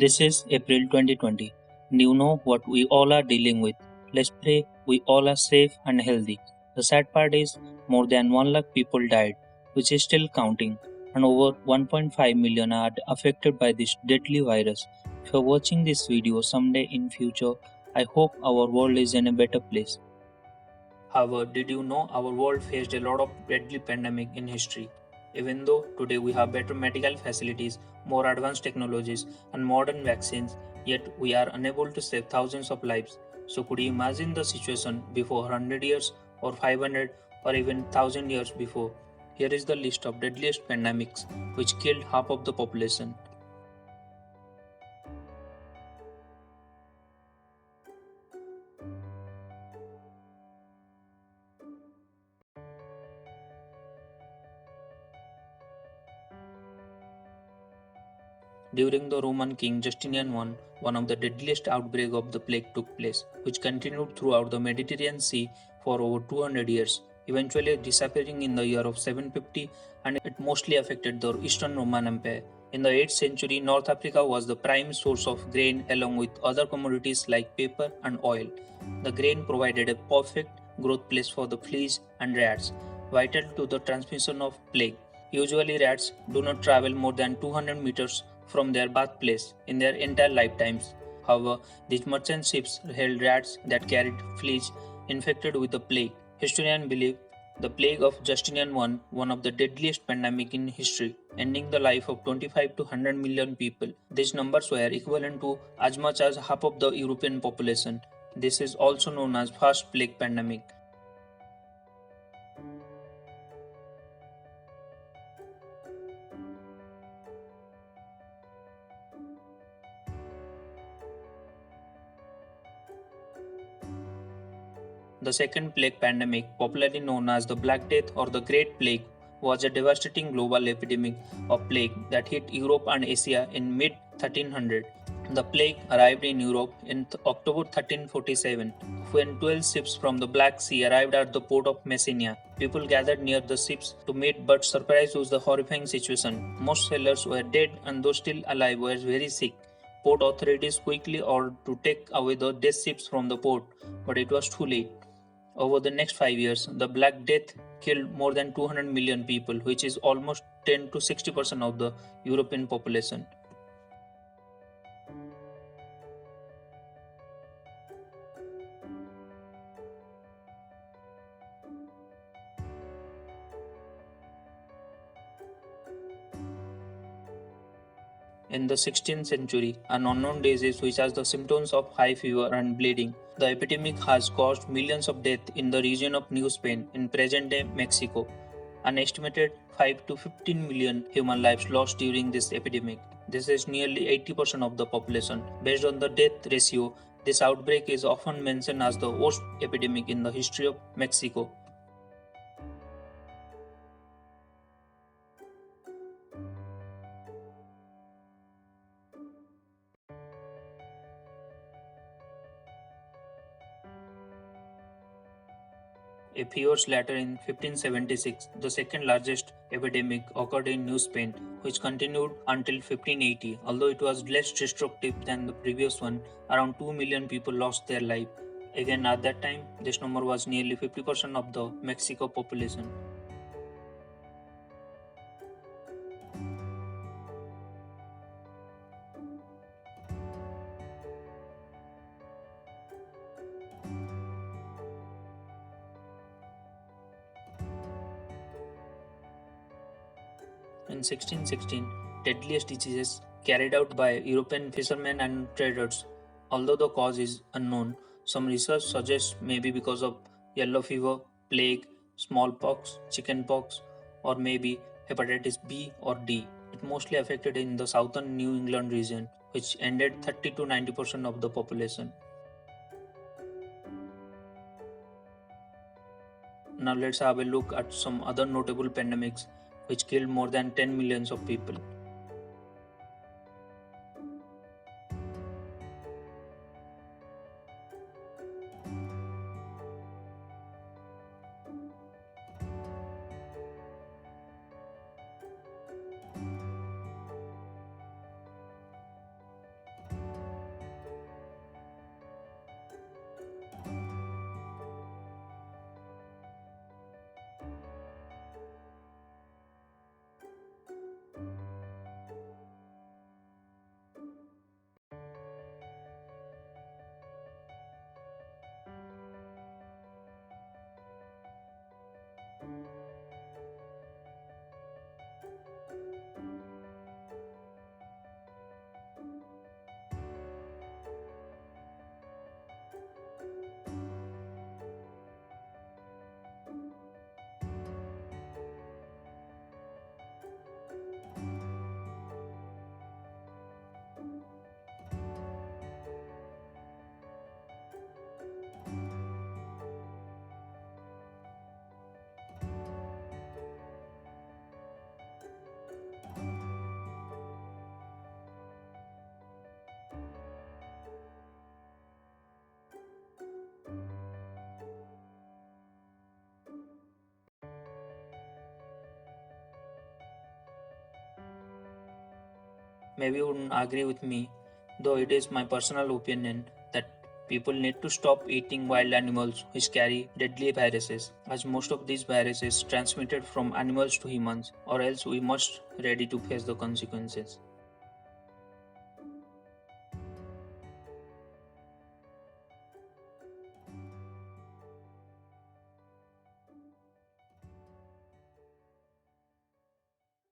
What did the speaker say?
This is April 2020, and you know what we all are dealing with. Let's pray we all are safe and healthy. The sad part is more than 1 lakh people died, which is still counting, and over 1.5 million are affected by this deadly virus. If you're watching this video someday in future, I hope our world is in a better place. However, did you know our world faced a lot of deadly pandemic in history? Even though today we have better medical facilities, more advanced technologies, and modern vaccines, yet we are unable to save thousands of lives. So could you imagine the situation before 100 years or 500 or even 1000 years before? Here is the list of deadliest pandemics which killed half of the population. During the Roman king Justinian I, one of the deadliest outbreaks of the plague took place, which continued throughout the Mediterranean Sea for over 200 years, eventually disappearing in the year of 750, and it mostly affected the Eastern Roman Empire. In the 8th century, North Africa was the prime source of grain along with other commodities like paper and oil. The grain provided a perfect growth place for the fleas and rats, vital to the transmission of plague. Usually, rats do not travel more than 200 meters from their birthplace in their entire lifetimes. However, these merchant ships held rats that carried fleas infected with the plague. Historians believe the plague of Justinian I, one of the deadliest pandemic in history, ending the life of 25 to 100 million people. These numbers were equivalent to as much as half of the European population. This is also known as first plague pandemic. The second plague pandemic, popularly known as the Black Death or the Great Plague, was a devastating global epidemic of plague that hit Europe and Asia in mid 1300. The plague arrived in Europe in October 1347 when 12 ships from the Black Sea arrived at the port of Messina. People gathered near the ships to meet, but surprised was the horrifying situation. Most sailors were dead and those still alive were very sick. Port authorities quickly ordered to take away the dead ships from the port, but it was too late. Over the next 5 years, the Black Death killed more than 200 million people, which is almost 10 to 60% of the European population. In the 16th century, an unknown disease which has the symptoms of high fever and bleeding. The epidemic has caused millions of deaths in the region of New Spain in present-day Mexico. An estimated 5 to 15 million human lives lost during this epidemic. This is nearly 80% of the population. Based on the death ratio, this outbreak is often mentioned as the worst epidemic in the history of Mexico. A few years later, in 1576, the second largest epidemic occurred in New Spain, which continued until 1580. Although it was less destructive than the previous one, around 2 million people lost their life. Again, at that time, this number was nearly 50% of the Mexico population. In 1616, deadliest diseases carried out by European fishermen and traders. Although the cause is unknown, some research suggests maybe because of yellow fever, plague, smallpox, chickenpox, or maybe hepatitis B or D. It mostly affected in the southern New England region, which ended 30 to 90% of the population. Now let's have a look at some other notable pandemics which killed more than 10 millions of people. Maybe you wouldn't agree with me, though it is my personal opinion that people need to stop eating wild animals which carry deadly viruses, as most of these viruses transmitted from animals to humans, or else we must ready to face the consequences.